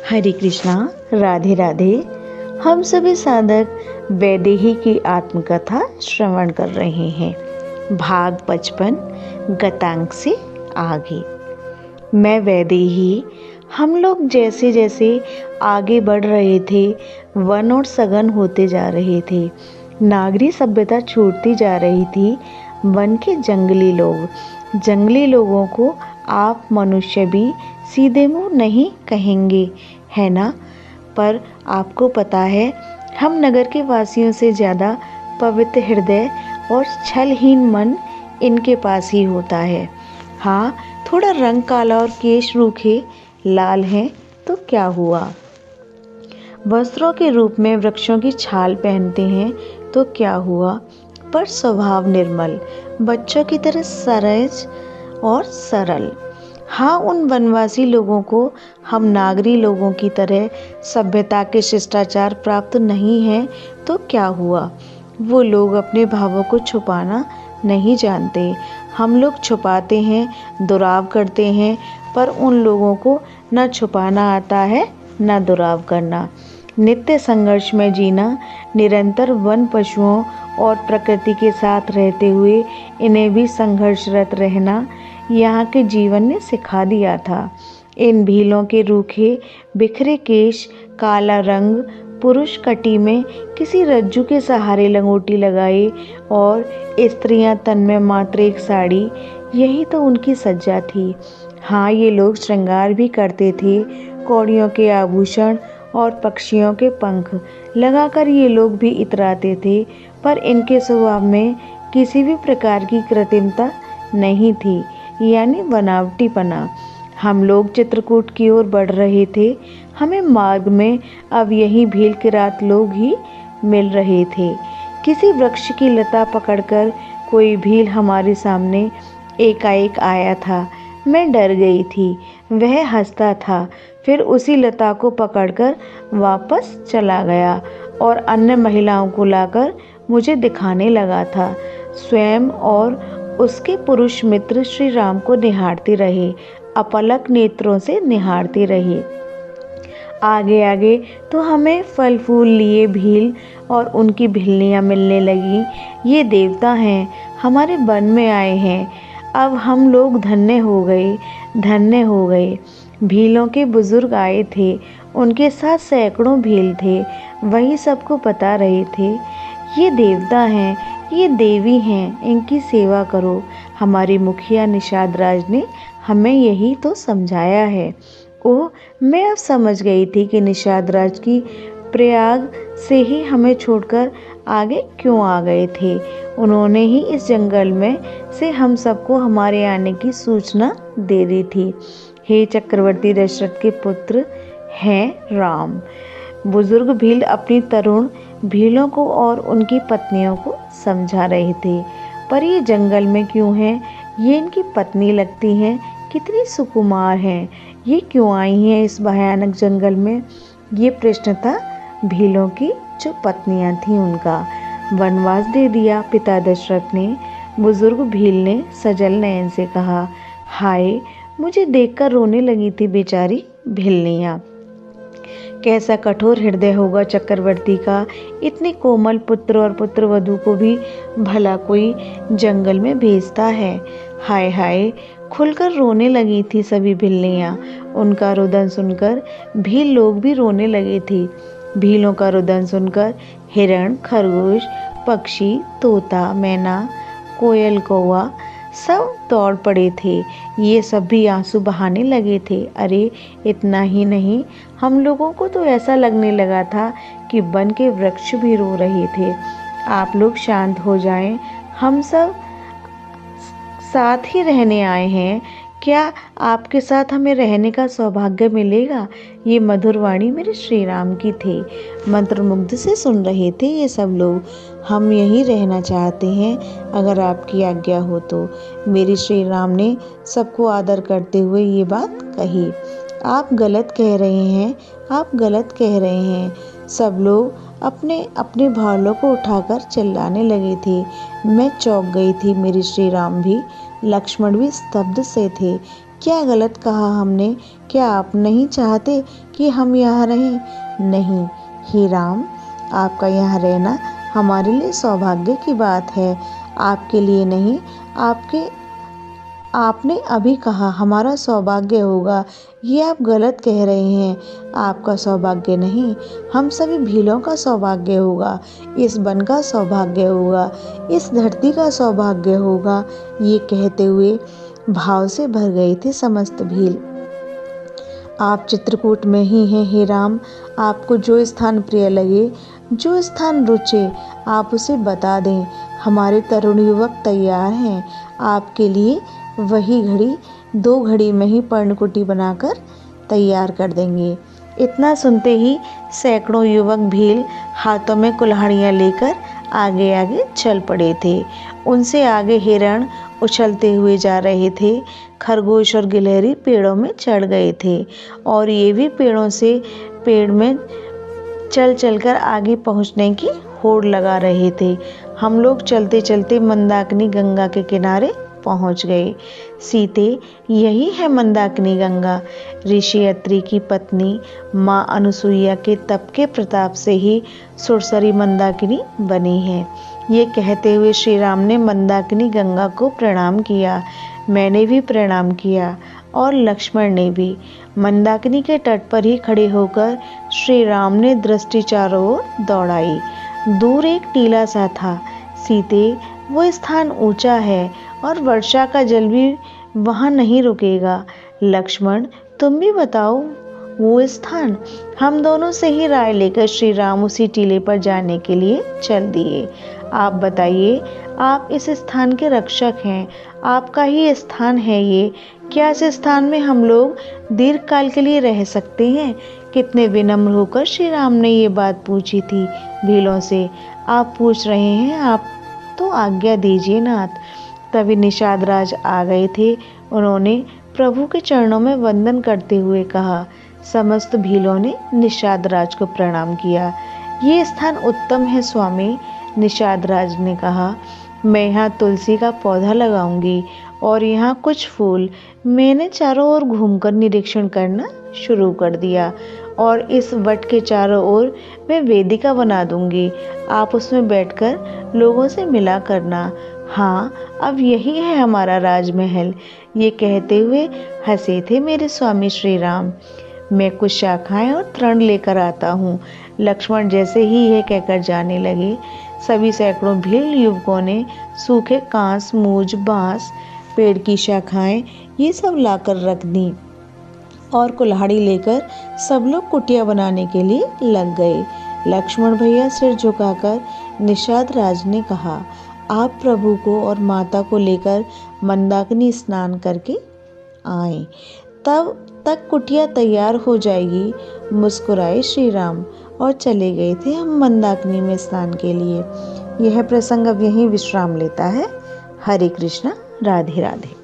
हरे कृष्णा, राधे राधे। हम सभी साधक वैदेही की आत्मकथा श्रवण कर रहे हैं। भाग 55 गतांक से आगे। मैं वैदेही। हम लोग जैसे जैसे आगे बढ़ रहे थे, वन और सघन होते जा रहे थे। नागरी सभ्यता छूटती जा रही थी। वन के जंगली लोगों को आप मनुष्य भी सीधे मुंह नहीं कहेंगे, है ना? पर आपको पता है, हम नगर के वासियों से ज़्यादा पवित्र हृदय और छलहीन मन इनके पास ही होता है। हाँ, थोड़ा रंग काला और केश रूखे लाल हैं तो क्या हुआ? वस्त्रों के रूप में वृक्षों की छाल पहनते हैं तो क्या हुआ? पर स्वभाव निर्मल, बच्चों की तरह सहज और सरल। हाँ, उन वनवासी लोगों को हम नागरी लोगों की तरह सभ्यता के शिष्टाचार प्राप्त नहीं हैं तो क्या हुआ? वो लोग अपने भावों को छुपाना नहीं जानते। हम लोग छुपाते हैं, दुराव करते हैं, पर उन लोगों को न छुपाना आता है न दुराव करना। नित्य संघर्ष में जीना, निरंतर वन पशुओं और प्रकृति के साथ रहते हुए इन्हें भी संघर्षरत रहना यहाँ के जीवन ने सिखा दिया था। इन भीलों के रूखे बिखरे केश, काला रंग, पुरुष कटी में किसी रज्जू के सहारे लंगोटी लगाए और स्त्रियां तन में मात्र एक साड़ी, यही तो उनकी सज्जा थी। हाँ, ये लोग श्रृंगार भी करते थे। कौड़ियों के आभूषण और पक्षियों के पंख लगाकर ये लोग भी इतराते थे, पर इनके स्वभाव में किसी भी प्रकार की कृत्रिमता नहीं थी, यानी बनावटीपना। हम लोग चित्रकूट की ओर बढ़ रहे थे। हमें मार्ग में अब यही भील किरात लोग ही मिल रहे थे। किसी वृक्ष की लता पकड़कर कोई भील हमारे सामने एकाएक आया था। मैं डर गई थी। वह हंसता था, फिर उसी लता को पकड़कर वापस चला गया और अन्य महिलाओं को लाकर मुझे दिखाने लगा था। स्वयं और उसके पुरुष मित्र श्री राम को निहारते रहे, अपलक नेत्रों से निहारते रहे। आगे आगे तो हमें फल फूल लिए भील और उनकी भिलनियाँ मिलने लगी। ये देवता हैं, हमारे वन में आए हैं। अब हम लोग धन्य हो गए। भीलों के बुजुर्ग आए थे, उनके साथ सैकड़ों भील थे। वही सबको बता रहे थे, ये देवता हैं, ये देवी हैं, इनकी सेवा करो। हमारे मुखिया निषाद राज ने हमें यही तो समझाया है। ओह, मैं अब समझ गई थी कि निषाद राज की प्रयाग से ही हमें छोड़कर आगे क्यों आ गए थे। उन्होंने ही इस जंगल में से हम सबको हमारे आने की सूचना दे दी थी। हे चक्रवर्ती दशरथ के पुत्र हैं राम। बुजुर्ग भील अपनी तरुण भीलों को और उनकी पत्नियों को समझा रहे थे। पर ये जंगल में क्यों हैं? ये इनकी पत्नी लगती हैं, कितनी सुकुमार हैं। ये क्यों आई हैं इस भयानक जंगल में? ये प्रश्न था भीलों की जो पत्नियां थीं उनका। वनवास दे दिया पिता दशरथ ने। बुजुर्ग भील ने सजल नयन से कहा, हाय, मुझे देखकर रोने लगी थी बेचारी भिलनियाँ। कैसा कठोर हृदय होगा चक्रवर्ती का। इतने कोमल पुत्र और पुत्रवधू को भी भला कोई जंगल में भेजता है। हाय हाय, खुलकर रोने लगी थी सभी भिलनियाँ। उनका रुदन सुनकर भील लोग भी रोने लगे थे। भीलों का रुदन सुनकर हिरण, खरगोश, पक्षी, तोता, मैना, कोयल, कौवा सब दौड़ पड़े थे। ये सब भी आंसू बहाने लगे थे। अरे, इतना ही नहीं, हम लोगों को तो ऐसा लगने लगा था कि वन के वृक्ष भी रो रहे थे। आप लोग शांत हो जाएं, हम सब साथ ही रहने आए हैं। क्या आपके साथ हमें रहने का सौभाग्य मिलेगा? ये मधुर वाणी मेरे श्री राम की थी। मंत्रमुग्ध से सुन रहे थे ये सब लोग। हम यहीं रहना चाहते हैं, अगर आपकी आज्ञा हो तो। मेरे श्री राम ने सबको आदर करते हुए ये बात कही। आप गलत कह रहे हैं, आप गलत कह रहे हैं। सब लोग अपने अपने भालों को उठाकर चिल्लाने लगे थे। मैं चौंक गई थी। मेरे श्री राम भी, लक्ष्मण भी स्तब्ध से थे। क्या गलत कहा हमने? क्या आप नहीं चाहते कि हम यहाँ रहें? नहीं हे राम, आपका यहाँ रहना हमारे लिए सौभाग्य की बात है, आपके लिए नहीं। आपने अभी कहा हमारा सौभाग्य होगा, ये आप गलत कह रहे हैं। आपका सौभाग्य नहीं, हम सभी भीलों का सौभाग्य होगा, इस वन का सौभाग्य होगा, इस धरती का सौभाग्य होगा। ये कहते हुए भाव से भर गए थे समस्त भील। आप चित्रकूट में ही हैं हे राम, आपको जो स्थान प्रिय लगे, जो स्थान रुचे, आप उसे बता दें। हमारे तरुण युवक तैयार हैं, आपके लिए वही घड़ी 2 घड़ी में ही पर्णकुटी बनाकर तैयार कर देंगे। इतना सुनते ही सैकड़ों युवक भील हाथों में कुल्हाड़ियाँ लेकर आगे आगे चल पड़े थे। उनसे आगे हिरण उछलते हुए जा रहे थे। खरगोश और गिलहरी पेड़ों में चढ़ गए थे और ये भी पेड़ में चल चलकर आगे पहुंचने की होड़ लगा रहे थे। हम लोग चलते चलते मंदाकिनी गंगा के किनारे पहुंच गए। सीते, यही है मंदाकिनी गंगा। ऋषि अत्रि की पत्नी माँ अनुसुईया के तप के प्रताप से ही सुरसरी मंदाकिनी बनी है। ये कहते हुए श्री राम ने मंदाकिनी गंगा को प्रणाम किया। मैंने भी प्रणाम किया और लक्ष्मण ने भी। मंदाकिनी के तट पर ही खड़े होकर श्री राम ने दृष्टि चारों ओर दौड़ाई। दूर एक टीला सा था। सीते, वो स्थान ऊंचा है और वर्षा का जल भी वहां नहीं रुकेगा। लक्ष्मण, तुम भी बताओ वो स्थान। हम दोनों से ही राय लेकर श्री राम उसी टीले पर जाने के लिए चल दिए। आप बताइए, आप इस स्थान के रक्षक हैं, आपका ही स्थान है ये। क्या इस स्थान में हम लोग दीर्घ काल के लिए रह सकते हैं? कितने विनम्र होकर श्री राम ने ये बात पूछी थी भीलों से। आप पूछ रहे हैं, आप तो आज्ञा दीजिए नाथ। तभी निषाद राज आ गए थे। उन्होंने प्रभु के चरणों में वंदन करते हुए कहा। समस्त भीलों ने निषाद राज को प्रणाम किया। ये स्थान उत्तम है स्वामी। निषाद राज ने कहा, मैं यहाँ तुलसी का पौधा लगाऊंगी और यहाँ कुछ फूल। मैंने चारों ओर घूमकर निरीक्षण करना शुरू कर दिया और इस वट के चारों ओर मैं वेदिका बना दूंगी। आप उसमें बैठकर लोगों से मिला करना। हाँ, अब यही है हमारा राजमहल। ये कहते हुए हंसे थे मेरे स्वामी श्री राम। मैं कुछ शाखाएं और तृण लेकर आता हूँ। लक्ष्मण जैसे ही यह कहकर जाने लगे, सभी सैकड़ों भील युवकों ने सूखे कांस, मूज, बांस, पेड़ की शाखाएं ये सब लाकर रख दी और कुल्हाड़ी लेकर सब लोग कुटिया बनाने के लिए लग गए। लक्ष्मण भैया सिर झुकाकर निषाद राज ने कहा, आप प्रभु को और माता को लेकर मंदाकिनी स्नान करके आए, तब तक कुटिया तैयार हो जाएगी। मुस्कुराए श्री राम और चले गए थे हम मंदाकिनी में स्नान के लिए। यह प्रसंग अब यहीं विश्राम लेता है। हरे कृष्णा, राधे राधे।